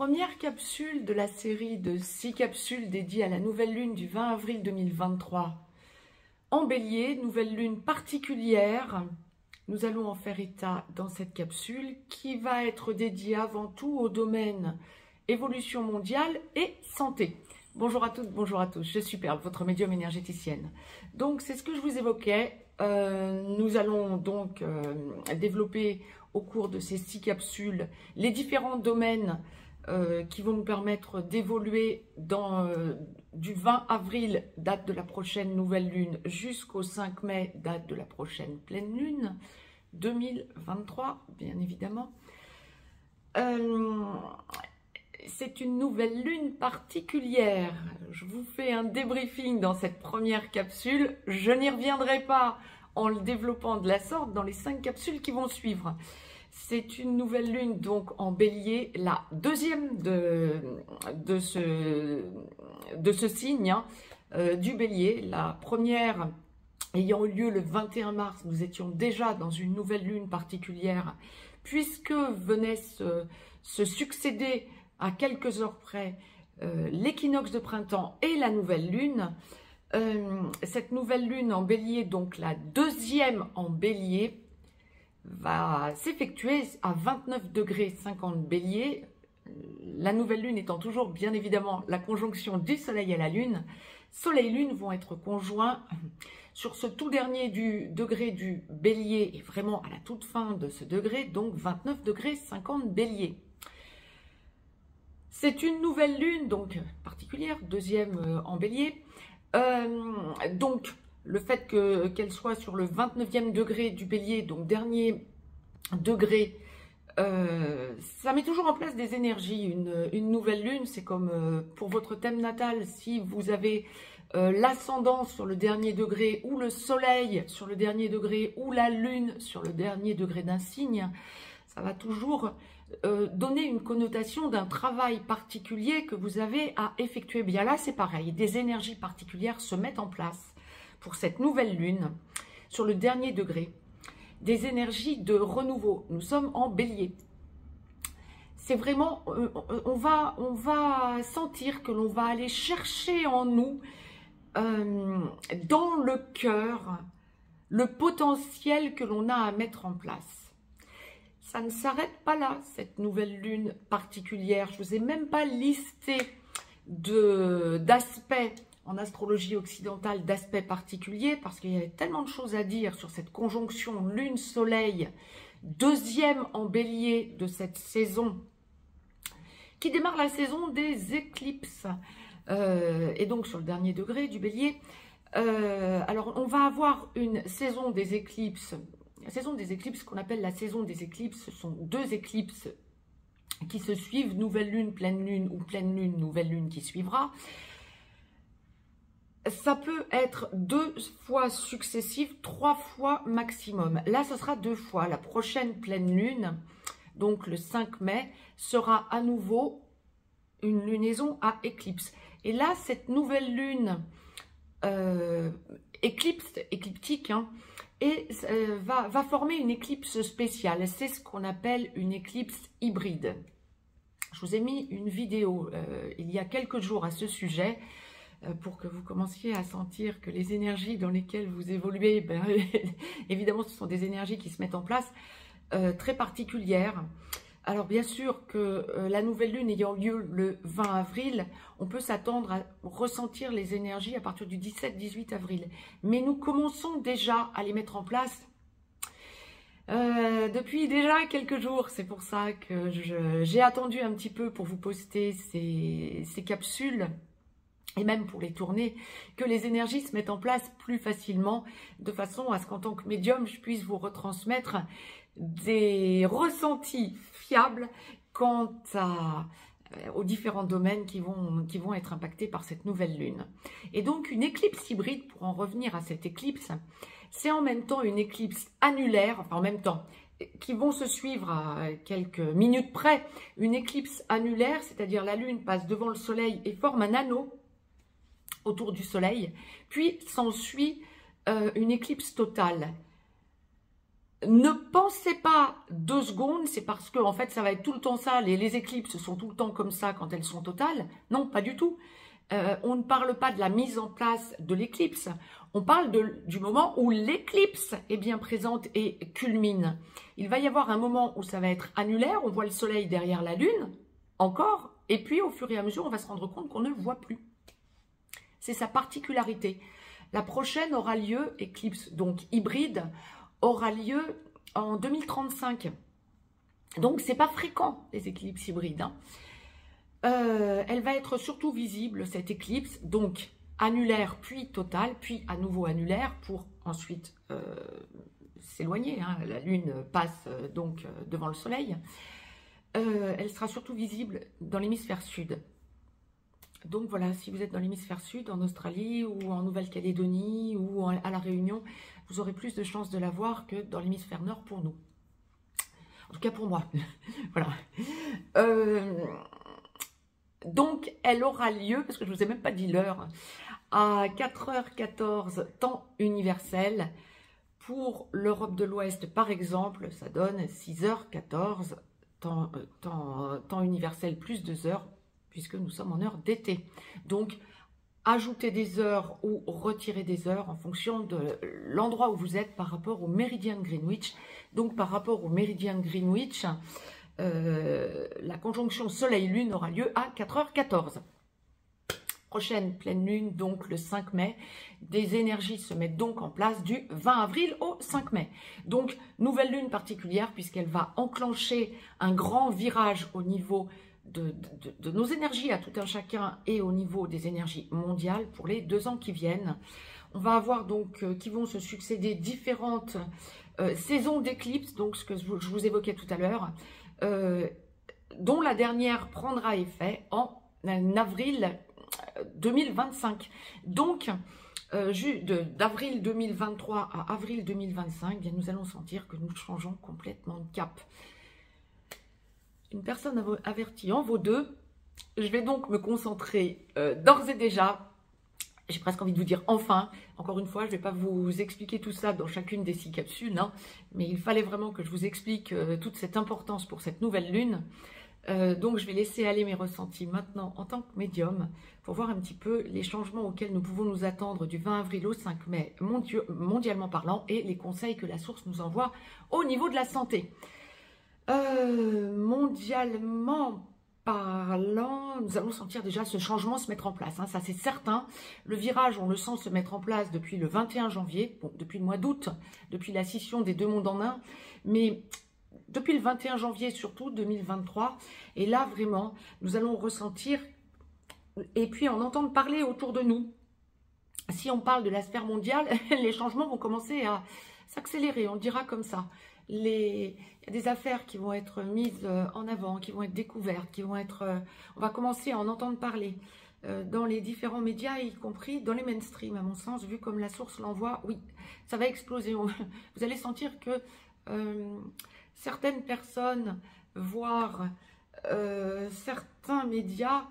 Première capsule de la série de 6 capsules dédiées à la nouvelle lune du 20 avril 2023. En Bélier, nouvelle lune particulière. Nous allons en faire état dans cette capsule qui va être dédiée avant tout au domaine évolution mondiale et santé. Bonjour à toutes, bonjour à tous, je suis Perle, votre médium énergéticienne. Donc c'est ce que je vous évoquais, nous allons donc développer au cours de ces 6 capsules les différents domaines qui vont nous permettre d'évoluer du 20 avril, date de la prochaine nouvelle lune, jusqu'au 5 mai, date de la prochaine pleine lune, 2023, bien évidemment. C'est une nouvelle lune particulière. Je vous fais un débriefing dans cette première capsule. Je n'y reviendrai pas en le développant de la sorte dans les 5 capsules qui vont suivre. C'est une nouvelle lune donc en Bélier, la deuxième de ce signe du Bélier. La première ayant eu lieu le 21 mars, nous étions déjà dans une nouvelle lune particulière puisque venait se succéder à quelques heures près l'équinoxe de printemps et la nouvelle lune. Cette nouvelle lune en Bélier, donc la deuxième en Bélier, va s'effectuer à 29 degrés 50 Bélier, la nouvelle lune étant toujours bien évidemment la conjonction du soleil à la lune. Soleil et lune vont être conjoints sur ce tout dernier degré du Bélier et vraiment à la toute fin de ce degré, donc 29 degrés 50 Bélier. C'est une nouvelle lune donc particulière, deuxième en Bélier, donc le fait qu'elle soit sur le 29e degré du Bélier, donc dernier degré, ça met toujours en place des énergies. Une nouvelle lune, c'est comme pour votre thème natal, si vous avez l'ascendant sur le dernier degré, ou le soleil sur le dernier degré, ou la lune sur le dernier degré d'un signe, ça va toujours donner une connotation d'un travail particulier que vous avez à effectuer. Bien là, c'est pareil, des énergies particulières se mettent en place pour cette nouvelle lune sur le dernier degré, des énergies de renouveau. Nous sommes en Bélier. C'est vraiment, on va sentir que l'on va aller chercher en nous, dans le cœur, le potentiel que l'on a à mettre en place. Ça ne s'arrête pas là, cette nouvelle lune particulière. Je ne vous ai même pas listé d'aspects en astrologie occidentale, d'aspects particuliers, parce qu'il y a tellement de choses à dire sur cette conjonction lune-soleil, deuxième en Bélier de cette saison, qui démarre la saison des éclipses, et donc sur le dernier degré du Bélier. Alors, on va avoir une saison des éclipses. La saison des éclipses qu'on appelle la saison des éclipses, ce sont 2 éclipses qui se suivent, nouvelle lune, pleine lune, ou pleine lune, nouvelle lune qui suivra. Ça peut être 2 fois successives, 3 fois maximum. Là, ce sera 2 fois. La prochaine pleine lune, donc le 5 mai, sera à nouveau une lunaison à éclipse. Et là, cette nouvelle lune écliptique, hein, et va former une éclipse spéciale. C'est ce qu'on appelle une éclipse hybride. Je vous ai mis une vidéo il y a quelques jours à ce sujet pour que vous commenciez à sentir que les énergies dans lesquelles vous évoluez, évidemment ce sont des énergies qui se mettent en place très particulières. Alors bien sûr que la nouvelle lune ayant lieu le 20 avril, on peut s'attendre à ressentir les énergies à partir du 17-18 avril. Mais nous commençons déjà à les mettre en place depuis déjà quelques jours. C'est pour ça que j'ai attendu un petit peu pour vous poster ces capsules, et même pour les tourner, que les énergies se mettent en place plus facilement, de façon à ce qu'en tant que médium, je puisse vous retransmettre des ressentis fiables quant aux différents domaines qui vont être impactés par cette nouvelle lune. Et donc une éclipse hybride, pour en revenir à cette éclipse, c'est en même temps une éclipse annulaire, enfin en même temps, qui vont se suivre à quelques minutes près. Une éclipse annulaire, c'est-à-dire la lune passe devant le soleil et forme un anneau autour du soleil, puis s'ensuit une éclipse totale. Ne pensez pas 2 secondes, c'est parce que en fait ça va être tout le temps ça, les éclipses sont tout le temps comme ça quand elles sont totales. Non, pas du tout. On ne parle pas de la mise en place de l'éclipse, on parle du moment où l'éclipse est bien présente et culmine. Il va y avoir un moment où ça va être annulaire, on voit le soleil derrière la lune, encore, et puis au fur et à mesure on va se rendre compte qu'on ne le voit plus. C'est sa particularité. La prochaine aura lieu, éclipse donc hybride, aura lieu en 2035. Donc, c'est pas fréquent, les éclipses hybrides. Hein. Elle va être surtout visible, cette éclipse, donc annulaire, puis totale, puis à nouveau annulaire, pour ensuite s'éloigner. Hein. La Lune passe donc devant le Soleil. Elle sera surtout visible dans l'hémisphère sud. Donc voilà, si vous êtes dans l'hémisphère sud, en Australie ou en Nouvelle-Calédonie ou à La Réunion, vous aurez plus de chances de la voir que dans l'hémisphère nord pour nous. En tout cas pour moi. Voilà. Donc elle aura lieu, parce que je ne vous ai même pas dit l'heure, à 4h14 temps universel. Pour l'Europe de l'Ouest, par exemple, ça donne 6h14 temps universel plus 2 heures, puisque nous sommes en heure d'été. Donc, ajouter des heures ou retirer des heures en fonction de l'endroit où vous êtes par rapport au méridien de Greenwich. Donc, par rapport au méridien de Greenwich, la conjonction Soleil-Lune aura lieu à 4h14. Prochaine pleine lune, donc le 5 mai. Des énergies se mettent donc en place du 20 avril au 5 mai. Donc, nouvelle lune particulière puisqu'elle va enclencher un grand virage au niveau de nos énergies à tout un chacun et au niveau des énergies mondiales pour les 2 ans qui viennent. On va avoir donc qui vont se succéder différentes saisons d'éclipses, donc ce que je vous évoquais tout à l'heure, dont la dernière prendra effet en avril 2025. Donc, d'avril 2023 à avril 2025, bien, nous allons sentir que nous changeons complètement de cap. Une personne avertie en vaut 2. Je vais donc me concentrer d'ores et déjà, j'ai presque envie de vous dire enfin, encore une fois, je ne vais pas vous expliquer tout ça dans chacune des 6 capsules, hein, mais il fallait vraiment que je vous explique toute cette importance pour cette nouvelle lune. Donc je vais laisser aller mes ressentis maintenant en tant que médium pour voir un petit peu les changements auxquels nous pouvons nous attendre du 20 avril au 5 mai mondialement parlant et les conseils que la source nous envoie au niveau de la santé. Mondialement parlant, nous allons sentir déjà ce changement se mettre en place, hein, ça c'est certain. Le virage, on le sent se mettre en place depuis le 21 janvier, bon, depuis le mois d'août, depuis la scission des 2 mondes en un, mais depuis le 21 janvier surtout 2023, et là vraiment, nous allons ressentir, et puis en entendre parler autour de nous. Si on parle de la sphère mondiale, les changements vont commencer à s'accélérer, on dira comme ça. Il y a des affaires qui vont être mises en avant, qui vont être découvertes, qui vont être... on va commencer à en entendre parler dans les différents médias, y compris dans les mainstream, à mon sens, vu comme la source l'envoie. Oui, ça va exploser. Vous allez sentir que certaines personnes, voire certains médias,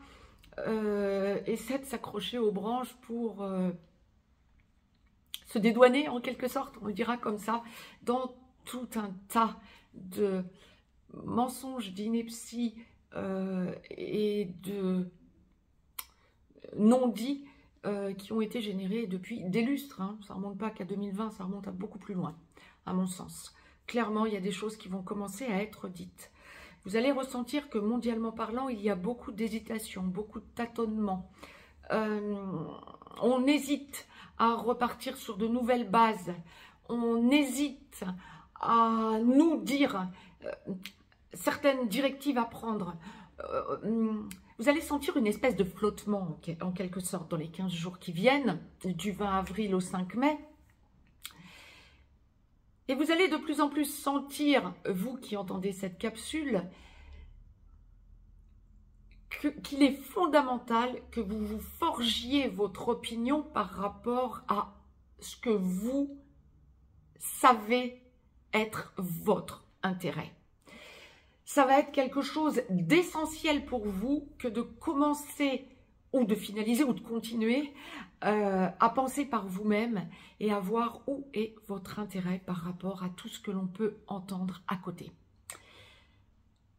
essaient de s'accrocher aux branches pour se dédouaner, en quelque sorte, on le dira comme ça, dans tout un tas de mensonges, d'inepties et de non-dits qui ont été générés depuis des lustres. Hein. Ça ne remonte pas qu'à 2020, ça remonte à beaucoup plus loin, à mon sens. Clairement, il y a des choses qui vont commencer à être dites. Vous allez ressentir que mondialement parlant, il y a beaucoup d'hésitation, beaucoup de tâtonnements. On hésite à repartir sur de nouvelles bases. On hésite à nous dire certaines directives à prendre. Vous allez sentir une espèce de flottement, en quelque sorte, dans les 15 jours qui viennent, du 20 avril au 5 mai. Et vous allez de plus en plus sentir, vous qui entendez cette capsule, qu'il est fondamental que vous vous forgiez votre opinion par rapport à ce que vous savez être votre intérêt. Ça va être quelque chose d'essentiel pour vous que de commencer ou de finaliser ou de continuer à penser par vous-même et à voir où est votre intérêt par rapport à tout ce que l'on peut entendre à côté.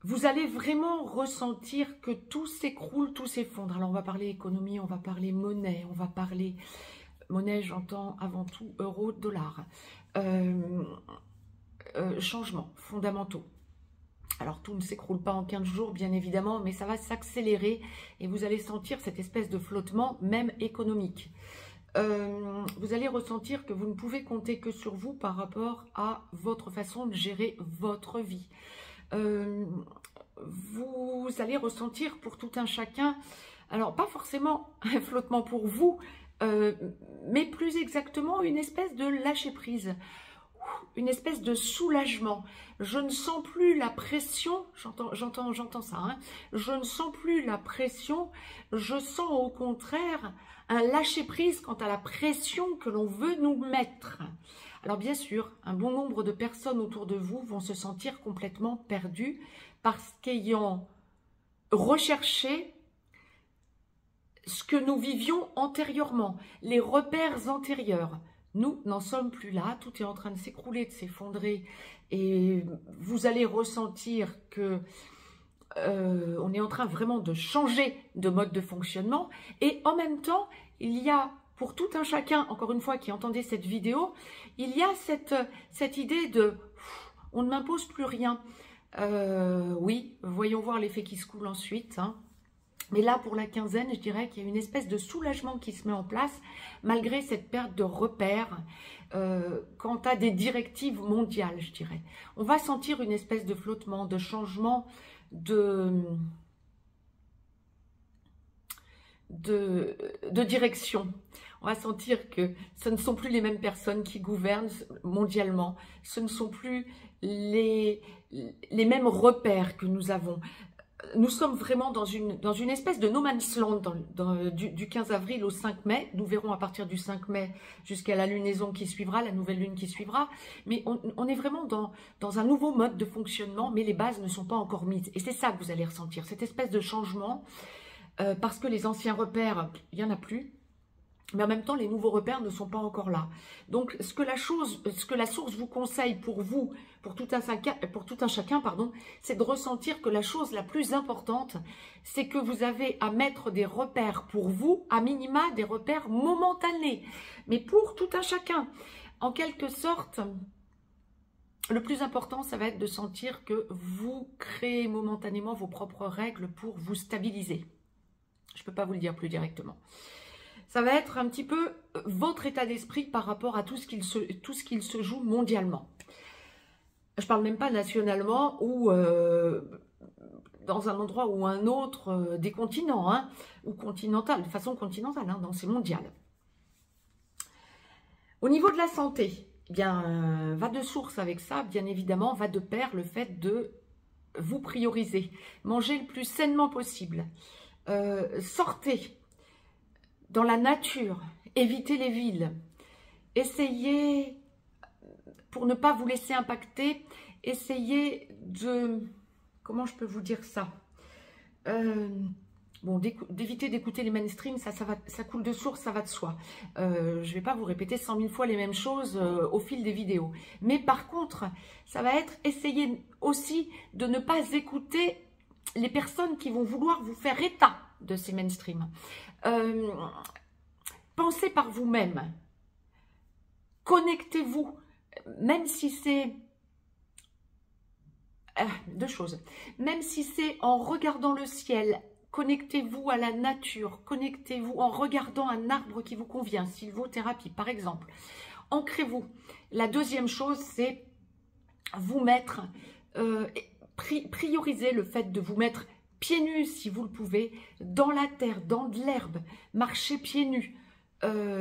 Vous allez vraiment ressentir que tout s'écroule, tout s'effondre. Alors on va parler économie, on va parler monnaie, on va parler... Monnaie, j'entends avant tout euro, dollar. Changements fondamentaux. Alors tout ne s'écroule pas en 15 jours, bien évidemment, mais ça va s'accélérer et vous allez sentir cette espèce de flottement, même économique. Vous allez ressentir que vous ne pouvez compter que sur vous par rapport à votre façon de gérer votre vie. Vous allez ressentir pour tout un chacun, alors pas forcément un flottement pour vous, mais plus exactement une espèce de lâcher prise, une espèce de soulagement. Je ne sens plus la pression, j'entends ça, hein, je ne sens plus la pression, je sens au contraire un lâcher prise quant à la pression que l'on veut nous mettre. Alors bien sûr, un bon nombre de personnes autour de vous vont se sentir complètement perdues parce qu'ayant recherché ce que nous vivions antérieurement, les repères antérieurs, nous n'en sommes plus là, tout est en train de s'écrouler, de s'effondrer et vous allez ressentir que on est en train vraiment de changer de mode de fonctionnement et en même temps, il y a pour tout un chacun, encore une fois, qui entendait cette vidéo, il y a cette idée de « on ne m'impose plus rien ». Oui, voyons voir l'effet qui se coule ensuite. Hein. Mais là, pour la quinzaine, je dirais qu'il y a une espèce de soulagement qui se met en place, malgré cette perte de repères quant à des directives mondiales, je dirais. On va sentir une espèce de flottement, de changement, de direction. On va sentir que ce ne sont plus les mêmes personnes qui gouvernent mondialement. Ce ne sont plus les mêmes repères que nous avons. Nous sommes vraiment dans une espèce de no man's land du 15 avril au 5 mai. Nous verrons à partir du 5 mai jusqu'à la lunaison qui suivra, la nouvelle lune qui suivra. Mais on est vraiment dans un nouveau mode de fonctionnement, mais les bases ne sont pas encore mises. Et c'est ça que vous allez ressentir, cette espèce de changement, parce que les anciens repères, il n'y en a plus. Mais en même temps, les nouveaux repères ne sont pas encore là. Donc, ce que la source vous conseille pour vous, pour tout un chacun, pardon, c'est de ressentir que la chose la plus importante, c'est que vous avez à mettre des repères pour vous, à minima des repères momentanés, mais pour tout un chacun. En quelque sorte, le plus important, ça va être de sentir que vous créez momentanément vos propres règles pour vous stabiliser. Je ne peux pas vous le dire plus directement. Ça va être un petit peu votre état d'esprit par rapport à tout ce qu'il se joue mondialement. Je ne parle même pas nationalement ou dans un endroit ou un autre des continents, hein, ou continental, de façon continentale, hein, c'est mondial. Au niveau de la santé, eh bien, va de source avec ça, bien évidemment, va de pair le fait de vous prioriser. Mangez le plus sainement possible. Sortez dans la nature, évitez les villes, essayez, pour ne pas vous laisser impacter, essayez de, comment je peux vous dire ça, bon, d'éviter d'écouter les mainstreams, ça coule de source, ça va de soi. Je ne vais pas vous répéter 100 000 fois les mêmes choses au fil des vidéos. Mais par contre, ça va être essayer aussi de ne pas écouter les personnes qui vont vouloir vous faire état de ces mainstreams. Pensez par vous-même, connectez-vous, même si c'est deux choses, même si c'est en regardant le ciel, connectez-vous à la nature, connectez-vous en regardant un arbre qui vous convient, sylvothérapie par exemple, ancrez-vous. La deuxième chose, c'est vous mettre, prioriser le fait de vous mettre pieds nus, si vous le pouvez, dans la terre, dans de l'herbe, marchez pieds nus.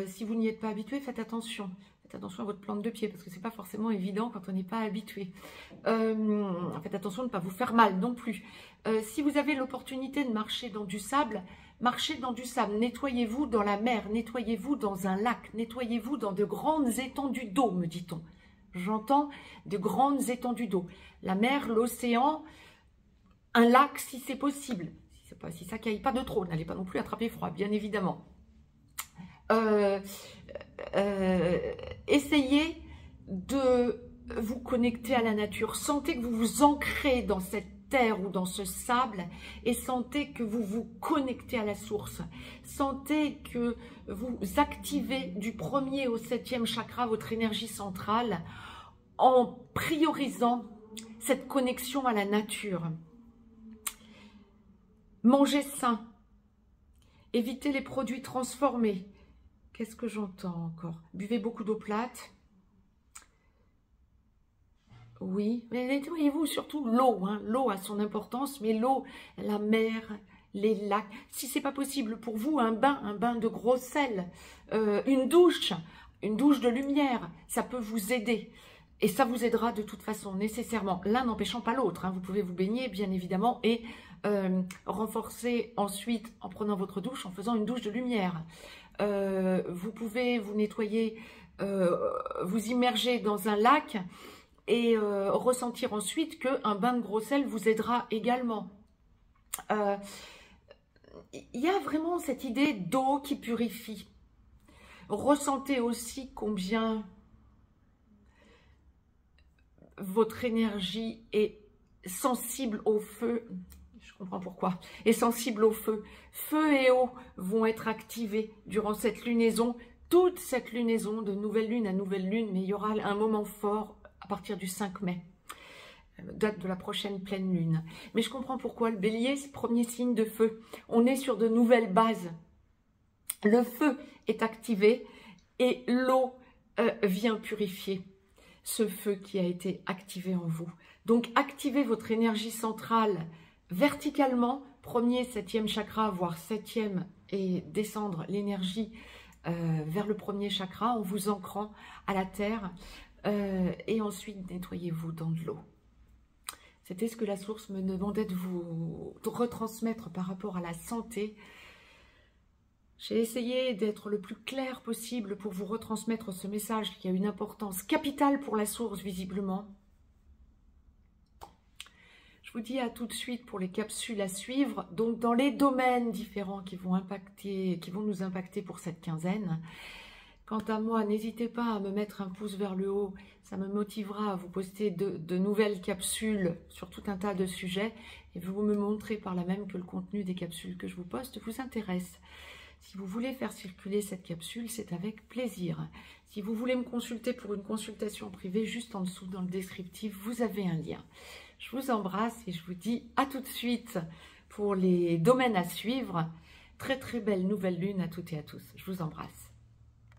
Si vous n'y êtes pas habitué, faites attention. Faites attention à votre plante de pied, parce que ce n'est pas forcément évident quand on n'est pas habitué. Faites attention de ne pas vous faire mal non plus. Si vous avez l'opportunité de marcher dans du sable, marchez dans du sable. Nettoyez-vous dans la mer, nettoyez-vous dans un lac, nettoyez-vous dans de grandes étendues d'eau, me dit-on. J'entends de grandes étendues d'eau. La mer, l'océan, un lac si c'est possible. Si ce n'est pas si ça caille pas de trop. N'allez pas non plus attraper froid, bien évidemment. Essayez de vous connecter à la nature. Sentez que vous vous ancrez dans cette terre ou dans ce sable et sentez que vous vous connectez à la source. Sentez que vous activez du 1er au 7e chakra votre énergie centrale en priorisant cette connexion à la nature. Mangez sain. Évitez les produits transformés. Qu'est-ce que j'entends encore? Buvez beaucoup d'eau plate. Oui, mais nettoyez-vous surtout l'eau. Hein. L'eau a son importance, mais l'eau, la mer, les lacs. Si c'est pas possible pour vous, un bain de gros sel, une douche de lumière, ça peut vous aider. Et ça vous aidera de toute façon, nécessairement. L'un n'empêchant pas l'autre. Hein. Vous pouvez vous baigner, bien évidemment, et renforcer ensuite en prenant votre douche, en faisant une douche de lumière. Vous pouvez vous nettoyer, vous immerger dans un lac et ressentir ensuite qu'un bain de gros sel vous aidera également. Il y a vraiment cette idée d'eau qui purifie. Ressentez aussi combien votre énergie est sensible au feu. Je comprends pourquoi. Est sensible au feu. Feu et eau vont être activés durant cette lunaison. Toute cette lunaison, de nouvelle lune à nouvelle lune, mais il y aura un moment fort à partir du 5 mai, date de la prochaine pleine lune. Mais je comprends pourquoi. Le bélier, c'est le premier signe de feu. On est sur de nouvelles bases. Le feu est activé et l'eau vient purifier ce feu qui a été activé en vous. Donc, activez votre énergie centrale verticalement, 1er, 7e chakra, voire 7e, et descendre l'énergie vers le 1er chakra en vous ancrant à la terre. Et ensuite, nettoyez-vous dans de l'eau. C'était ce que la source me demandait de vous retransmettre par rapport à la santé. J'ai essayé d'être le plus clair possible pour vous retransmettre ce message qui a une importance capitale pour la source, visiblement. Je vous dis à tout de suite pour les capsules à suivre. Donc, dans les domaines différents qui vont nous impacter pour cette quinzaine. Quant à moi, n'hésitez pas à me mettre un pouce vers le haut. Ça me motivera à vous poster de nouvelles capsules sur tout un tas de sujets. Et vous me montrez par là même que le contenu des capsules que je vous poste vous intéresse. Si vous voulez faire circuler cette capsule, c'est avec plaisir. Si vous voulez me consulter pour une consultation privée, juste en dessous dans le descriptif, vous avez un lien. Je vous embrasse et je vous dis à tout de suite pour les domaines à suivre. Très très belle nouvelle lune à toutes et à tous. Je vous embrasse.